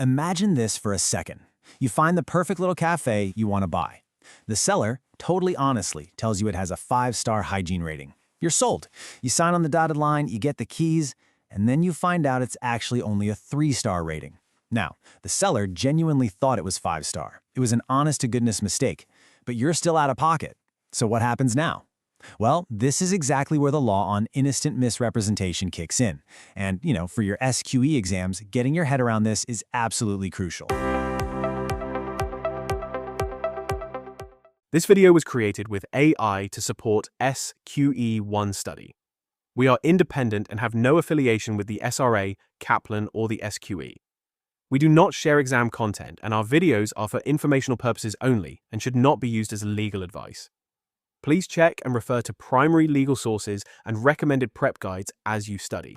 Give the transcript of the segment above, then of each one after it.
Imagine this for a second. You find the perfect little cafe you want to buy. The seller, totally honestly, tells you it has a 5-star hygiene rating. You're sold. You sign on the dotted line, you get the keys, and then you find out it's actually only a 3-star rating. Now, the seller genuinely thought it was 5-star. It was an honest-to-goodness mistake, but you're still out of pocket. So what happens now? Well, this is exactly where the law on innocent misrepresentation kicks in. And, for your SQE exams, getting your head around this is absolutely crucial. This video was created with AI to support SQE1 study. We are independent and have no affiliation with the SRA, Kaplan, or the SQE. We do not share exam content, and our videos are for informational purposes only and should not be used as legal advice. Please check and refer to primary legal sources and recommended prep guides as you study.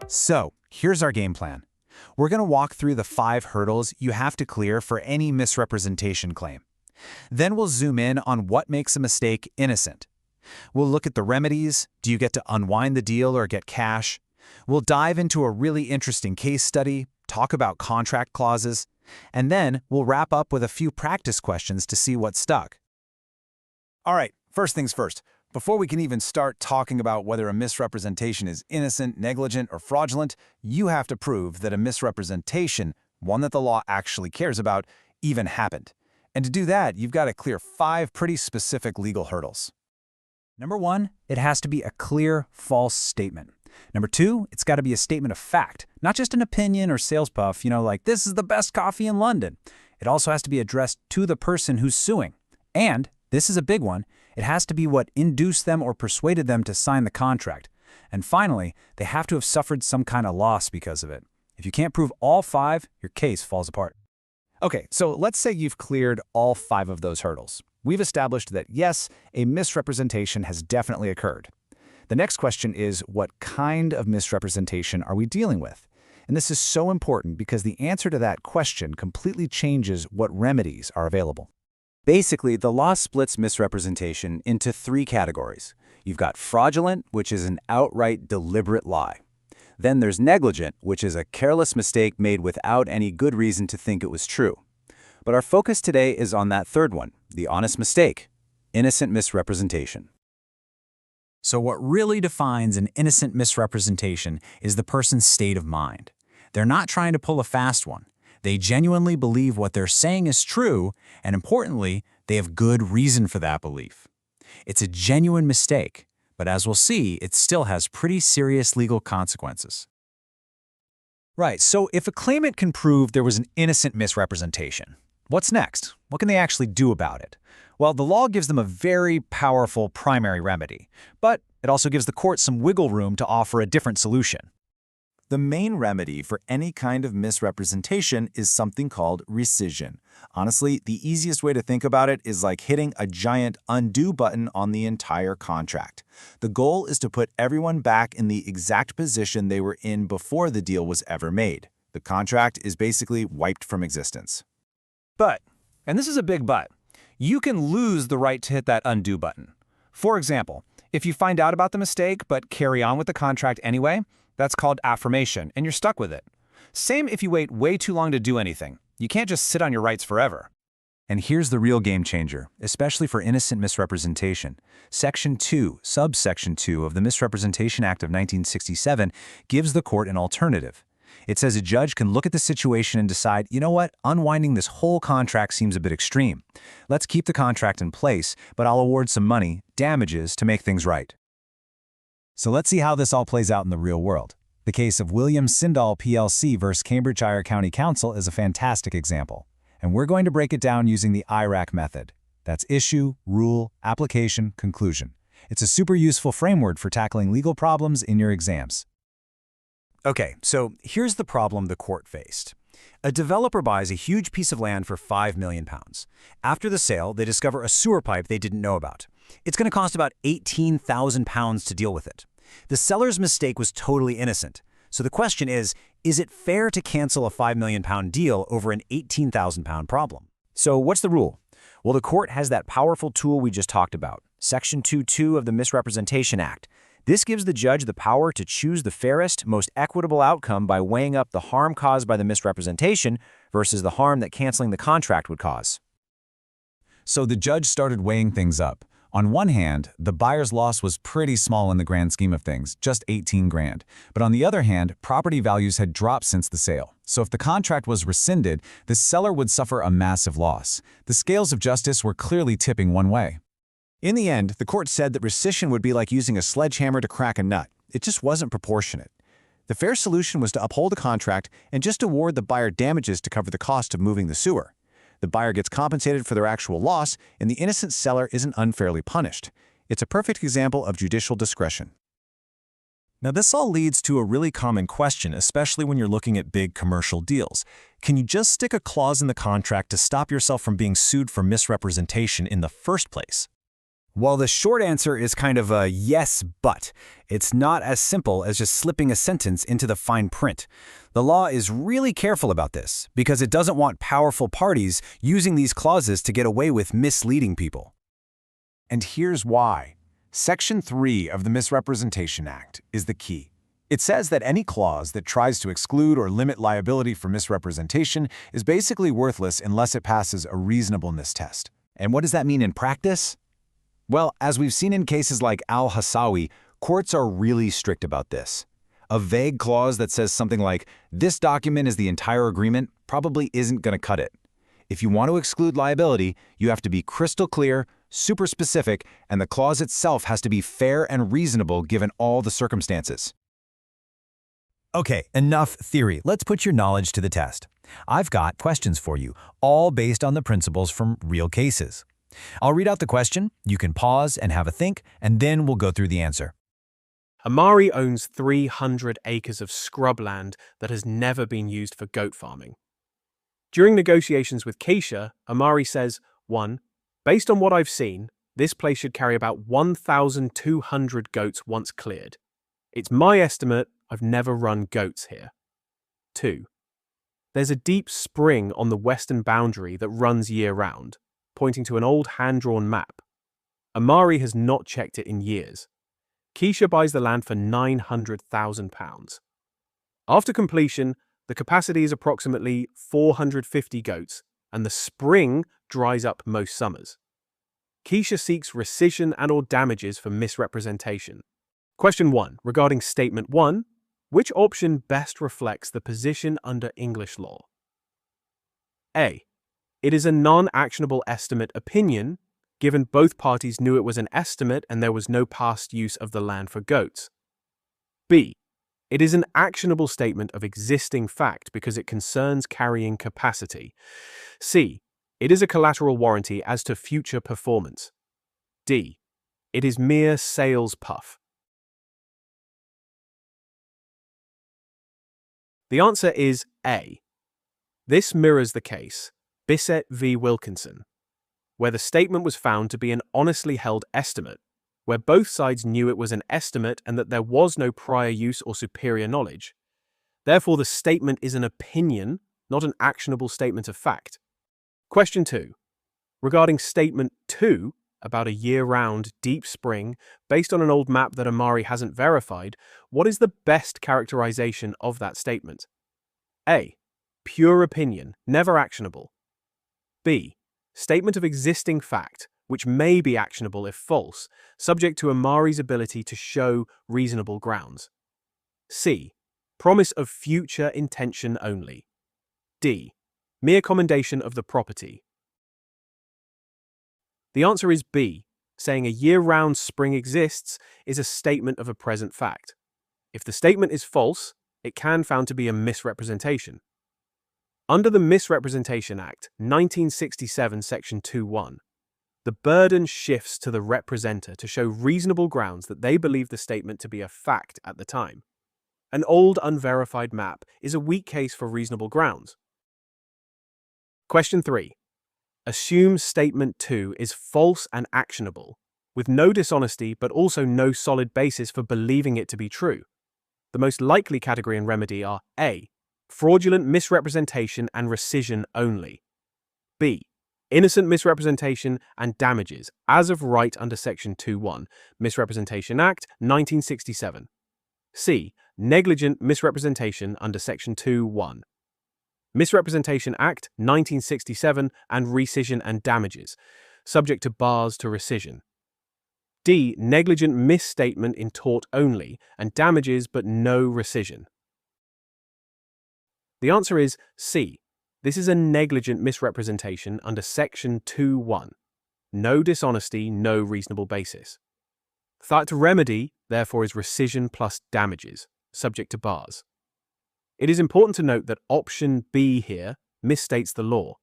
So, here's our game plan. We're going to walk through the 5 hurdles you have to clear for any misrepresentation claim. Then we'll zoom in on what makes a mistake innocent. We'll look at the remedies. Do you get to unwind the deal or get cash? We'll dive into a really interesting case study, talk about contract clauses, and then we'll wrap up with a few practice questions to see what stuck. All right, first things first. Before we can even start talking about whether a misrepresentation is innocent, negligent, or fraudulent, you have to prove that a misrepresentation, one that the law actually cares about, even happened. And to do that, you've got to clear 5 pretty specific legal hurdles. Number 1, it has to be a clear, false statement. Number 2, it's got to be a statement of fact, not just an opinion or sales puff, like this is the best coffee in London. It also has to be addressed to the person who's suing. And, this is a big one, it has to be what induced them or persuaded them to sign the contract. And finally, they have to have suffered some kind of loss because of it. If you can't prove all 5, your case falls apart. Okay, so let's say you've cleared all 5 of those hurdles. We've established that, yes, a misrepresentation has definitely occurred. The next question is, what kind of misrepresentation are we dealing with? And this is so important because the answer to that question completely changes what remedies are available. Basically, the law splits misrepresentation into 3 categories. You've got fraudulent, which is an outright deliberate lie. Then there's negligent, which is a careless mistake made without any good reason to think it was true. But our focus today is on that third one, the honest mistake, innocent misrepresentation. So what really defines an innocent misrepresentation is the person's state of mind. They're not trying to pull a fast one. They genuinely believe what they're saying is true, and importantly, they have good reason for that belief. It's a genuine mistake, but as we'll see, it still has pretty serious legal consequences. Right, so if a claimant can prove there was an innocent misrepresentation, what's next? What can they actually do about it? Well, the law gives them a very powerful primary remedy, but it also gives the court some wiggle room to offer a different solution. The main remedy for any kind of misrepresentation is something called rescission. Honestly, the easiest way to think about it is like hitting a giant undo button on the entire contract. The goal is to put everyone back in the exact position they were in before the deal was ever made. The contract is basically wiped from existence. But, and this is a big but, you can lose the right to hit that undo button. For example, if you find out about the mistake but carry on with the contract anyway, that's called affirmation, and you're stuck with it. Same if you wait way too long to do anything. You can't just sit on your rights forever. And here's the real game changer, especially for innocent misrepresentation. Section 2, subsection 2 of the Misrepresentation Act of 1967 gives the court an alternative. It says a judge can look at the situation and decide, you know what, unwinding this whole contract seems a bit extreme. Let's keep the contract in place, but I'll award some money, damages, to make things right. So let's see how this all plays out in the real world. The case of William Sindall plc versus Cambridgeshire County Council is a fantastic example. And we're going to break it down using the IRAC method. That's issue, rule, application, conclusion. It's a super useful framework for tackling legal problems in your exams. Okay, so here's the problem the court faced. A developer buys a huge piece of land for £5 million. After the sale, they discover a sewer pipe they didn't know about. It's going to cost about £18,000 to deal with it. The seller's mistake was totally innocent. So the question is it fair to cancel a £5 million deal over an £18,000 problem? So what's the rule? Well, the court has that powerful tool we just talked about, Section 2.2 of the Misrepresentation Act. This gives the judge the power to choose the fairest, most equitable outcome by weighing up the harm caused by the misrepresentation versus the harm that canceling the contract would cause. So the judge started weighing things up. On one hand, the buyer's loss was pretty small in the grand scheme of things, just 18 grand. But on the other hand, property values had dropped since the sale. So if the contract was rescinded, the seller would suffer a massive loss. The scales of justice were clearly tipping one way. In the end, the court said that rescission would be like using a sledgehammer to crack a nut. It just wasn't proportionate. The fair solution was to uphold the contract and just award the buyer damages to cover the cost of moving the sewer. The buyer gets compensated for their actual loss, and the innocent seller isn't unfairly punished. It's a perfect example of judicial discretion. Now, this all leads to a really common question, especially when you're looking at big commercial deals. Can you just stick a clause in the contract to stop yourself from being sued for misrepresentation in the first place? Well, the short answer is kind of a yes, but. It's not as simple as just slipping a sentence into the fine print. The law is really careful about this because it doesn't want powerful parties using these clauses to get away with misleading people. And here's why. Section 3 of the Misrepresentation Act is the key. It says that any clause that tries to exclude or limit liability for misrepresentation is basically worthless unless it passes a reasonableness test. And what does that mean in practice? Well, as we've seen in cases like Al-Hassawi, courts are really strict about this. A vague clause that says something like, "This document is the entire agreement," probably isn't going to cut it. If you want to exclude liability, you have to be crystal clear, super specific, and the clause itself has to be fair and reasonable given all the circumstances. Okay, enough theory. Let's put your knowledge to the test. I've got questions for you, all based on the principles from real cases. I'll read out the question, you can pause and have a think, and then we'll go through the answer. Amari owns 300 acres of scrubland that has never been used for goat farming. During negotiations with Keisha, Amari says, 1. Based on what I've seen, this place should carry about 1,200 goats once cleared. It's my estimate, I've never run goats here. 2. There's a deep spring on the western boundary that runs year-round, pointing to an old hand-drawn map. Amari has not checked it in years. Keisha buys the land for £900,000. After completion, the capacity is approximately 450 goats, and the spring dries up most summers. Keisha seeks rescission and/or damages for misrepresentation. Question 1. Regarding Statement 1, which option best reflects the position under English law? A. It is a non-actionable estimate opinion, given both parties knew it was an estimate and there was no past use of the land for goats. B. It is an actionable statement of existing fact because it concerns carrying capacity. C. It is a collateral warranty as to future performance. D. It is mere sales puff. The answer is A. This mirrors the case, Bissett v. Wilkinson, where the statement was found to be an honestly held estimate, where both sides knew it was an estimate and that there was no prior use or superior knowledge. Therefore, the statement is an opinion, not an actionable statement of fact. Question 2. Regarding Statement 2, about a year-round deep spring, based on an old map that Amari hasn't verified, what is the best characterization of that statement? A. Pure opinion, never actionable. B. Statement of existing fact, which may be actionable if false, subject to Amari's ability to show reasonable grounds. C. Promise of future intention only. D. Mere commendation of the property. The answer is B. Saying a year-round spring exists is a statement of a present fact. If the statement is false, it can be found to be a misrepresentation. Under the Misrepresentation Act, 1967, Section 2.1, the burden shifts to the representer to show reasonable grounds that they believe the statement to be a fact at the time. An old, unverified map is a weak case for reasonable grounds. Question 3. Assume Statement 2 is false and actionable, with no dishonesty but also no solid basis for believing it to be true. The most likely category and remedy are A. Fraudulent misrepresentation and rescission only. B. innocent misrepresentation and damages, as of right under Section 2.1, Misrepresentation Act, 1967. C. Negligent misrepresentation under Section 2.1. Misrepresentation Act, 1967, and rescission and damages, subject to bars to rescission. D. Negligent misstatement in tort only, and damages but no rescission. The answer is C. This is a negligent misrepresentation under Section 2.1. No dishonesty, no reasonable basis. The remedy, therefore, is rescission plus damages, subject to bars. It is important to note that option B here misstates the law.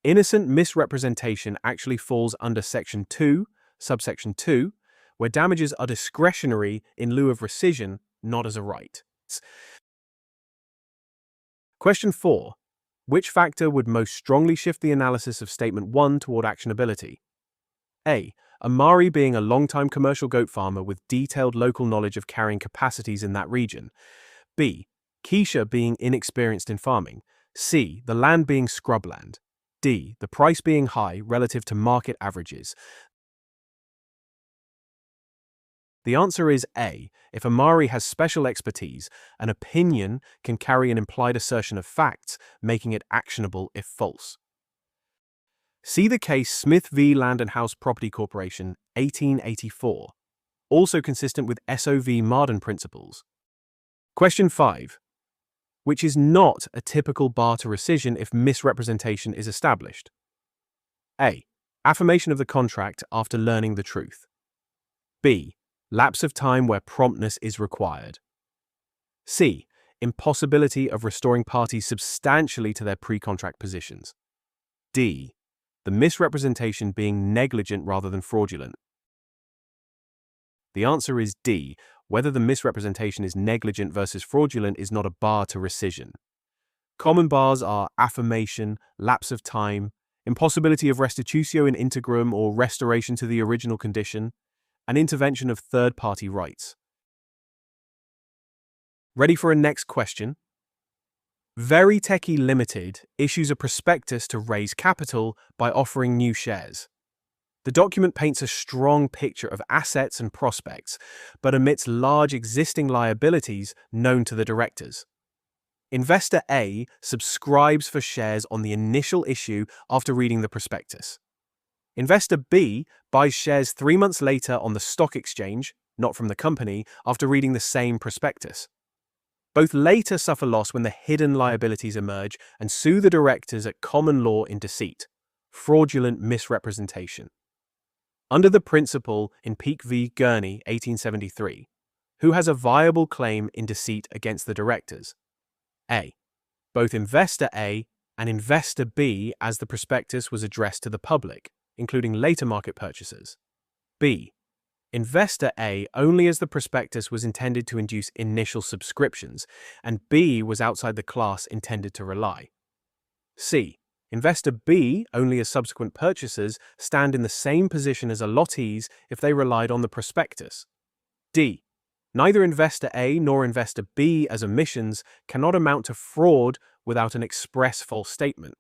Innocent misrepresentation actually falls under Section 2, subsection 2, where damages are discretionary in lieu of rescission, not as a right. Question 4. Which factor would most strongly shift the analysis of Statement 1 toward actionability? A. Amari being a long-time commercial goat farmer with detailed local knowledge of carrying capacities in that region. B. Keisha being inexperienced in farming. C. The land being scrubland. D. The price being high relative to market averages. The answer is A. If Amari has special expertise, an opinion can carry an implied assertion of facts, making it actionable if false. See the case Smith v. Land and House Property Corporation, 1884, also consistent with SOV Marden principles. Question 5. Which is not a typical bar to rescission if misrepresentation is established? A. Affirmation of the contract after learning the truth. B. Lapse of time where promptness is required. C. Impossibility of restoring parties substantially to their pre-contract positions. D. The misrepresentation being negligent rather than fraudulent. The answer is D. Whether the misrepresentation is negligent versus fraudulent is not a bar to rescission. Common bars are affirmation, lapse of time, impossibility of restitutio in integrum or restoration to the original condition, and intervention of third-party rights. Ready for a next question? Veritechie Limited issues a prospectus to raise capital by offering new shares. The document paints a strong picture of assets and prospects, but omits large existing liabilities known to the directors. Investor A subscribes for shares on the initial issue after reading the prospectus. Investor B buys shares 3 months later on the stock exchange, not from the company, after reading the same prospectus. Both later suffer loss when the hidden liabilities emerge and sue the directors at common law in deceit, fraudulent misrepresentation. Under the principle in Peake v. Gurney, 1873, who has a viable claim in deceit against the directors? A. Both Investor A and Investor B, as the prospectus was addressed to the public, including later market purchasers. B. Investor A only as the prospectus was intended to induce initial subscriptions, and B was outside the class intended to rely. C. Investor B only as subsequent purchasers stand in the same position as allottees if they relied on the prospectus. D. Neither Investor A nor Investor B as omissions cannot amount to fraud without an express false statement.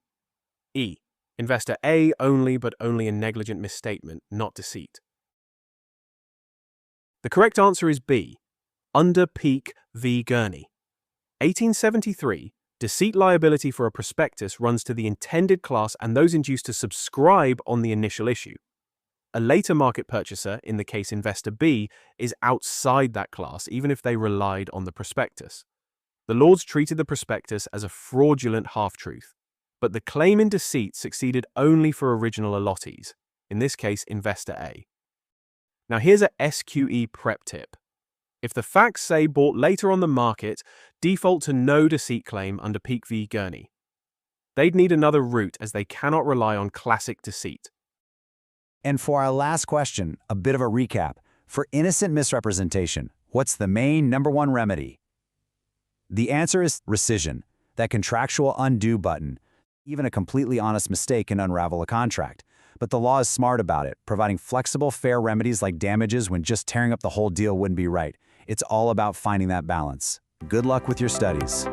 E. Investor A only but only a negligent misstatement, not deceit. The correct answer is B. Under Peake v. Gurney. 1873, deceit liability for a prospectus runs to the intended class and those induced to subscribe on the initial issue. A later market purchaser, in the case Investor B, is outside that class even if they relied on the prospectus. The Lords treated the prospectus as a fraudulent half-truth, but the claim in deceit succeeded only for original allottees, in this case Investor A. Now here's a SQE prep tip. If the facts say bought later on the market, default to no deceit claim under Peake v. Gurney. They'd need another route as they cannot rely on classic deceit. And for our last question, a bit of a recap. For innocent misrepresentation, what's the main #1 remedy? The answer is rescission, that contractual undo button. Even a completely honest mistake can unravel a contract. But the law is smart about it, providing flexible, fair remedies like damages when just tearing up the whole deal wouldn't be right. It's all about finding that balance. Good luck with your studies.